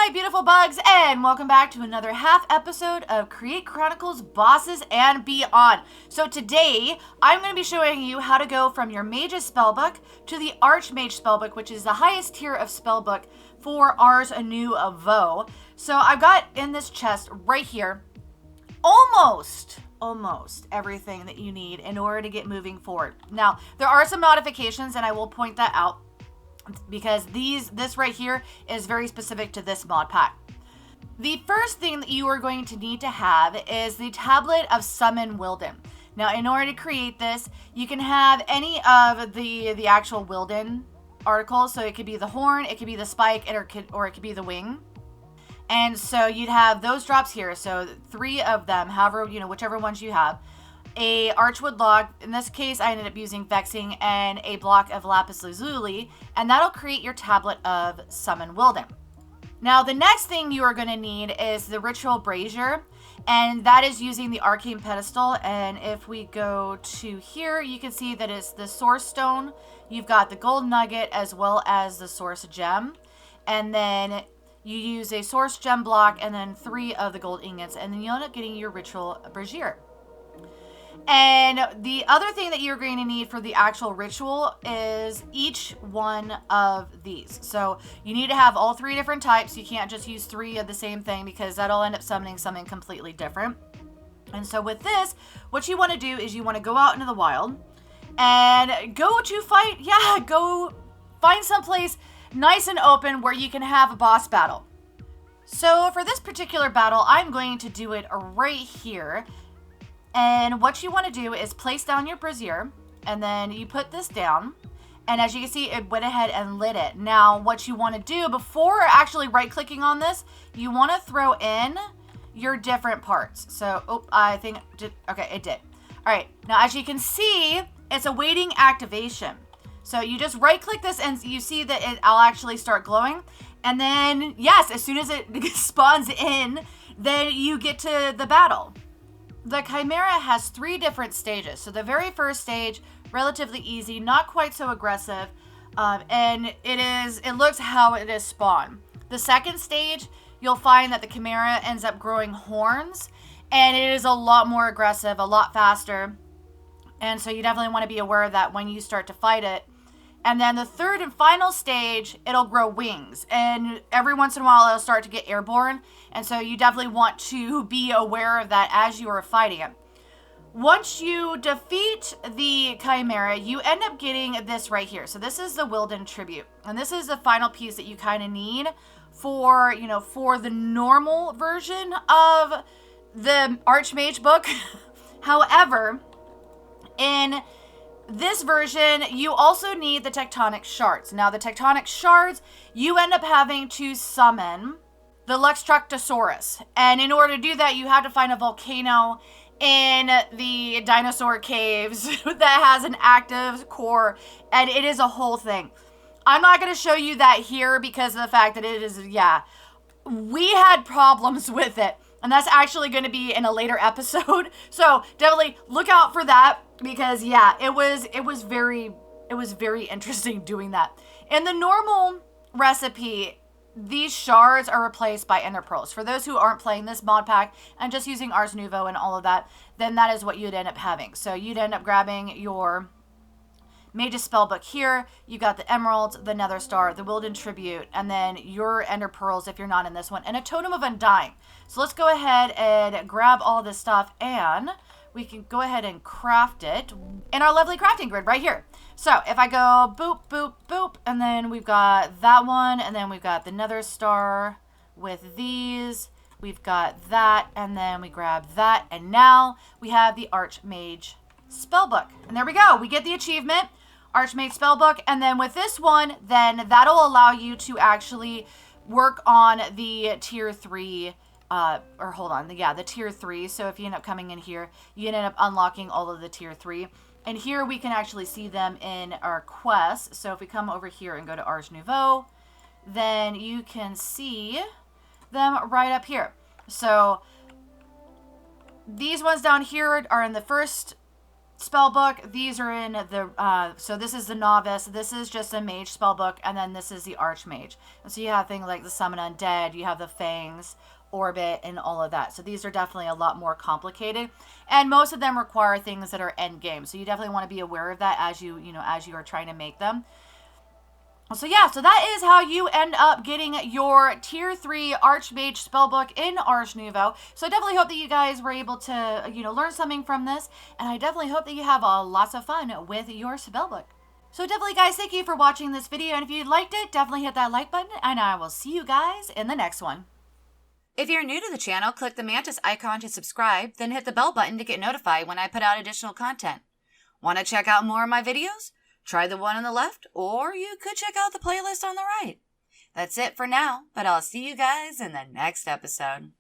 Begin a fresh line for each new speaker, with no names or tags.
my beautiful bugs, and welcome back to another half episode of Create Chronicles Bosses and Beyond. So today, I'm going to be showing you how to go from your Mage Spellbook to the Archmage Spellbook, which is the highest tier of Spellbook for Ars Nouveau. So I've got in this chest right here, almost everything that you need in order to get moving forward. Now, there are some modifications, and I will point that out, because this right here is very specific to this mod pack. The first thing that you are going to need to have is the tablet of Summon Wilden. Now, in order to create this, you can have any of the actual Wilden articles. So it could be the horn, it could be the spike, or it could be the wing. And so you'd have those drops here. So 3 of them, however, whichever ones you have. A archwood log, in this case I ended up using vexing, and a block of lapis lazuli, and that'll create your tablet of Summon Wilden. Now the next thing you are going to need is the ritual brazier, and that is using the arcane pedestal. And if we go to here, you can see that it's the source stone, you've got the gold nugget as well as the source gem, and then you use a source gem block and then 3 of the gold ingots, and then you'll end up getting your ritual brazier. And the other thing that you're going to need for the actual ritual is each one of these. So you need to have all 3 different types. You can't just use 3 of the same thing, because that'll end up summoning something completely different. And so with this, what you want to do is you want to go out into the wild and go find someplace nice and open where you can have a boss battle. So for this particular battle, I'm going to do it right here. And what you want to do is place down your brazier, and then you put this down, and as you can see, it went ahead and lit it. Now what you want to do before actually right clicking on this, you want to throw in your different parts. So I think okay, it did. All right, now as you can see, it's awaiting activation. So you just right click this and you see that I'll actually start glowing, and then yes, as soon as it spawns in, then you get to the battle. The Chimera has 3 different stages. So the very first stage, relatively easy, not quite so aggressive, and it looks how it is spawned. The second stage, you'll find that the Chimera ends up growing horns, and it is a lot more aggressive, a lot faster, and so you definitely want to be aware of that when you start to fight it. And then the third and final stage, it'll grow wings, and every once in a while it'll start to get airborne, and so you definitely want to be aware of that as you are fighting it. Once you defeat the Chimera, you end up getting this right here. So this is the Wilden tribute, and this is the final piece that you kind of need for the normal version of the Archmage book. However, in this version, you also need the tectonic shards. Now, the tectonic shards, you end up having to summon the Luxtractosaurus. And in order to do that, you have to find a volcano in the dinosaur caves that has an active core, and it is a whole thing. I'm not going to show you that here because of the fact that it is, we had problems with it. And that's actually going to be in a later episode. So definitely look out for that, because it was very interesting doing that. In the normal recipe, these shards are replaced by ender pearls. For those who aren't playing this mod pack and just using Ars Nouveau and all of that, then that is what you'd end up having. So you'd end up grabbing your Mage Spellbook here, you got the emeralds, the nether star, the Wilden tribute, and then your ender pearls if you're not in this one, and a totem of undying. So let's go ahead and grab all this stuff, and we can go ahead and craft it in our lovely crafting grid right here. So if I go boop, boop, boop, and then we've got that one, and then we've got the nether star with these, we've got that, and then we grab that, and now we have the Archmage Spellbook. And there we go, we get the achievement, Archmage Spellbook, and then with this one, then that'll allow you to actually work on the tier 3, the tier 3. So if you end up coming in here, you end up unlocking all of the tier 3. And here we can actually see them in our quests. So if we come over here and go to Ars Nouveau, then you can see them right up here. So these ones down here are in the first spellbook. These are in the, so this is the novice, this is just a mage spellbook, and then this is the archmage. And so you have things like the summon undead, you have the fangs, orbit, and all of that. So these are definitely a lot more complicated, and most of them require things that are end game. So you definitely want to be aware of that as you are trying to make them. So yeah, so that is how you end up getting your tier 3 Archmage Spellbook in Ars Nouveau. So I definitely hope that you guys were able to, learn something from this. And I definitely hope that you have lots of fun with your Spellbook. So definitely, guys, thank you for watching this video. And if you liked it, definitely hit that like button. And I will see you guys in the next one. If you're new to the channel, click the Mantis icon to subscribe, then hit the bell button to get notified when I put out additional content. Want to check out more of my videos? Try the one on the left, or you could check out the playlist on the right. That's it for now, but I'll see you guys in the next episode.